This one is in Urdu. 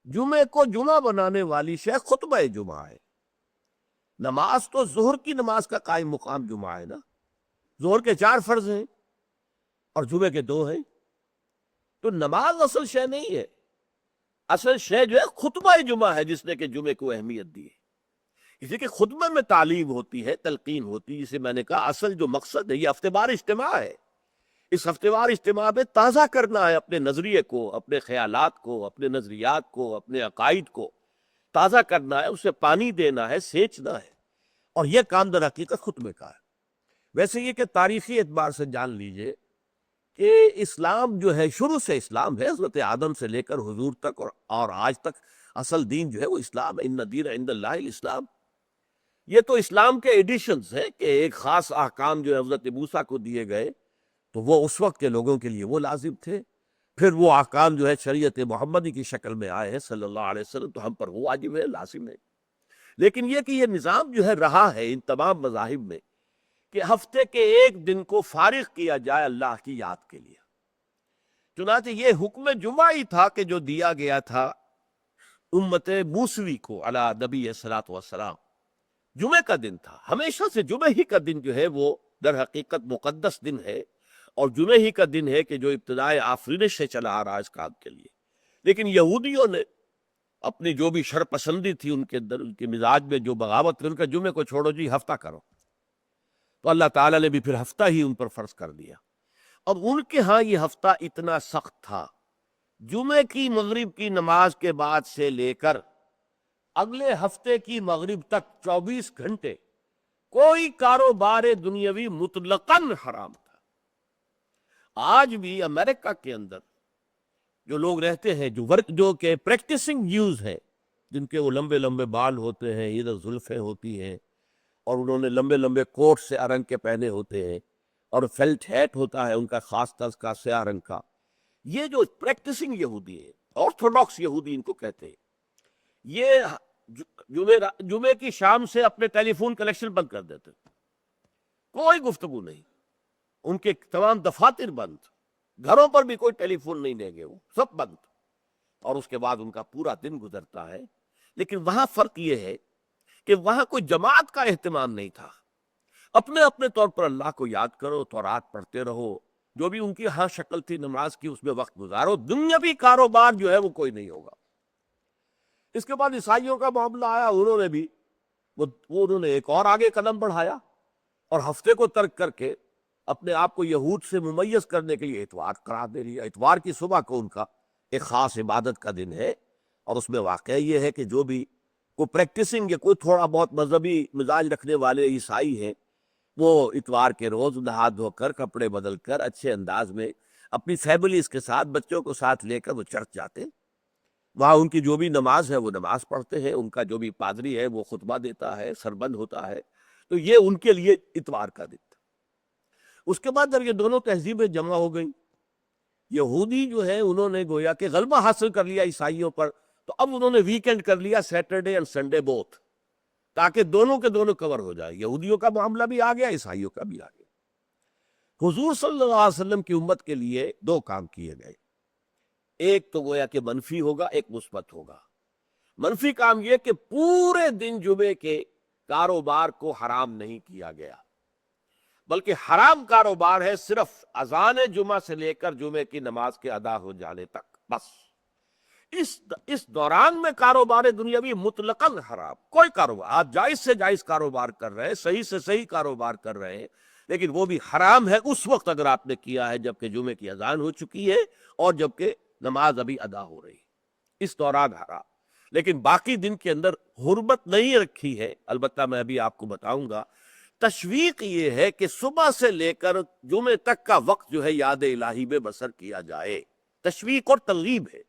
جمعے کو جمعہ بنانے والی شے خطبہ جمعہ ہے۔ نماز تو ظہر کی نماز کا قائم مقام جمعہ ہے نا، ظہر کے 4 فرض ہیں اور جمعے کے 2 ہیں، تو نماز اصل شے نہیں ہے، اصل شے جو ہے خطبہ جمعہ ہے، جس نے کہ جمعے کو اہمیت دی ہے۔ اسی کے خطبے میں تعلیم ہوتی ہے، تلقین ہوتی ہے، جسے میں نے کہا اصل جو مقصد ہے یہ ہفتے وار اجتماع ہے۔ اس ہفتے وار اجتماع میں تازہ کرنا ہے اپنے نظریے کو، اپنے خیالات کو، اپنے نظریات کو، اپنے عقائد کو تازہ کرنا ہے، اسے پانی دینا ہے، سینچنا ہے، اور یہ کام در حقیقت خطبے کا ہے۔ ویسے یہ کہ تاریخی اعتبار سے جان لیجئے کہ اسلام جو ہے شروع سے اسلام ہے، حضرت آدم سے لے کر حضور تک اور آج تک اصل دین جو ہے وہ اسلام ہے۔ ان الدین عند اللہ الاسلام۔ یہ تو اسلام کے ایڈیشنز ہیں کہ ایک خاص احکام جو حضرت موسیٰ کو دیے گئے تو وہ اس وقت کے لوگوں کے لیے وہ لازم تھے، پھر وہ احکام جو ہے شریعت محمدی کی شکل میں آئے ہیں صلی اللہ علیہ وسلم، تو ہم پر وہ واجب ہے، لازم ہے۔ لیکن یہ کہ یہ نظام جو ہے رہا ہے ان تمام مذاہب میں کہ ہفتے کے ایک دن کو فارغ کیا جائے اللہ کی یاد کے لیے۔ چنانچہ یہ حکم جمعہ ہی تھا کہ جو دیا گیا تھا امت موسوی کو علی نبی صلاۃ والسلام، جمعے کا دن تھا۔ ہمیشہ سے جمعے ہی کا دن جو ہے وہ در حقیقت مقدس دن ہے، اور جمعے ہی کا دن ہے کہ جو ابتدائے آفرینش سے چلا آ رہا ہے اس کام کے لیے۔ لیکن یہودیوں نے اپنی جو بھی شر پسندی تھی ان کے اندر، ان کے مزاج میں جو بغاوت تھی، ان کا جمعے کو چھوڑو جی ہفتہ کرو، تو اللہ تعالیٰ نے بھی پھر ہفتہ ہی ان پر فرض کر دیا۔ اب ان کے ہاں یہ ہفتہ اتنا سخت تھا، جمعے کی مغرب کی نماز کے بعد سے لے کر اگلے ہفتے کی مغرب تک 24 گھنٹے کوئی کاروبار دنیاوی مطلقاً حرام تھا۔ آج بھی امریکہ کے اندر جو لوگ رہتے ہیں، جو کہ پریکٹسنگ جیوز ہیں، جن کے وہ لمبے لمبے بال ہوتے ہیں، ادھر زلفیں ہوتی ہیں، اور انہوں نے لمبے لمبے کوٹ سے رنگ کے پہنے ہوتے ہیں، اور فیلٹ ہیٹ ہوتا ہے ان کا خاص طرز کا سیاہ رنگ کا، یہ جو پریکٹسنگ یہودی ہے، آرتھوڈاکس یہودی ان کو کہتے ہیں، یہ جمعے کی شام سے اپنے ٹیلی فون کنیکشن بند کر دیتے، کوئی گفتگو نہیں، ان کے تمام دفاتر بند، گھروں پر بھی کوئی ٹیلی فون نہیں لیں گے، وہ سب بند، اور اس کے بعد ان کا پورا دن گزرتا ہے۔ لیکن وہاں فرق یہ ہے کہ وہاں کوئی جماعت کا اہتمام نہیں تھا، اپنے اپنے طور پر اللہ کو یاد کرو، تورات پڑھتے رہو، جو بھی ان کی ہاں شکل تھی نماز کی اس میں وقت گزارو، دنیاوی کاروبار جو ہے وہ کوئی نہیں ہوگا۔ اس کے بعد عیسائیوں کا معاملہ آیا، انہوں نے بھی انہوں نے ایک اور آگے قدم بڑھایا، اور ہفتے کو ترک کر کے اپنے آپ کو یہود سے ممیز کرنے کے لیے اتوار قرار دے لیا۔ اتوار کی صبح کو ان کا ایک خاص عبادت کا دن ہے، اور اس میں واقعہ یہ ہے کہ جو بھی کوئی پریکٹسنگ یا کوئی تھوڑا بہت مذہبی مزاج رکھنے والے عیسائی ہیں، وہ اتوار کے روز نہا دھو کر کپڑے بدل کر اچھے انداز میں اپنی فیملیز کے ساتھ، بچوں کو ساتھ لے کر وہ چرچ جاتے ہیں، وہاں ان کی جو بھی نماز ہے وہ نماز پڑھتے ہیں، ان کا جو بھی پادری ہے وہ خطبہ دیتا ہے، سربند ہوتا ہے، تو یہ ان کے لیے اتوار کا دن تھا۔ اس کے بعد جب یہ دونوں تہذیبیں جمع ہو گئیں، یہودی جو ہے انہوں نے گویا کہ غلبہ حاصل کر لیا عیسائیوں پر، تو اب انہوں نے ویکینڈ کر لیا، سیٹرڈے اینڈ سنڈے بوتھ، تاکہ دونوں کے دونوں کور ہو جائے، یہودیوں کا معاملہ بھی آ گیا، عیسائیوں کا بھی آ گیا۔ حضور صلی اللہ علیہ وسلم کی امت کے لیے 2 کام کیے گئے، ایک تو گویا کہ منفی ہوگا، ایک مثبت ہوگا۔ منفی کام یہ کہ پورے دن جمعے کے کاروبار کو حرام نہیں کیا گیا، بلکہ حرام کاروبار ہے صرف اذان جمعہ سے لے کر جمعے کی نماز کے ادا ہو جانے تک، بس اس دوران میں کاروبار دنیاوی مطلقاً حرام، کوئی کاروبار، آپ جائز سے جائز کاروبار کر رہے ہیں، صحیح سے صحیح کاروبار کر رہے ہیں، لیکن وہ بھی حرام ہے اس وقت اگر آپ نے کیا ہے جبکہ جمعے کی اذان ہو چکی ہے اور جبکہ نماز ابھی ادا ہو رہی ہے، اس دوران حرام۔ لیکن باقی دن کے اندر حرمت نہیں رکھی ہے، البتہ میں ابھی آپ کو بتاؤں گا۔ تشویق یہ ہے کہ صبح سے لے کر جمعے تک کا وقت جو ہے یاد الہی میں بسر کیا جائے، تشویق اور ترغیب ہے۔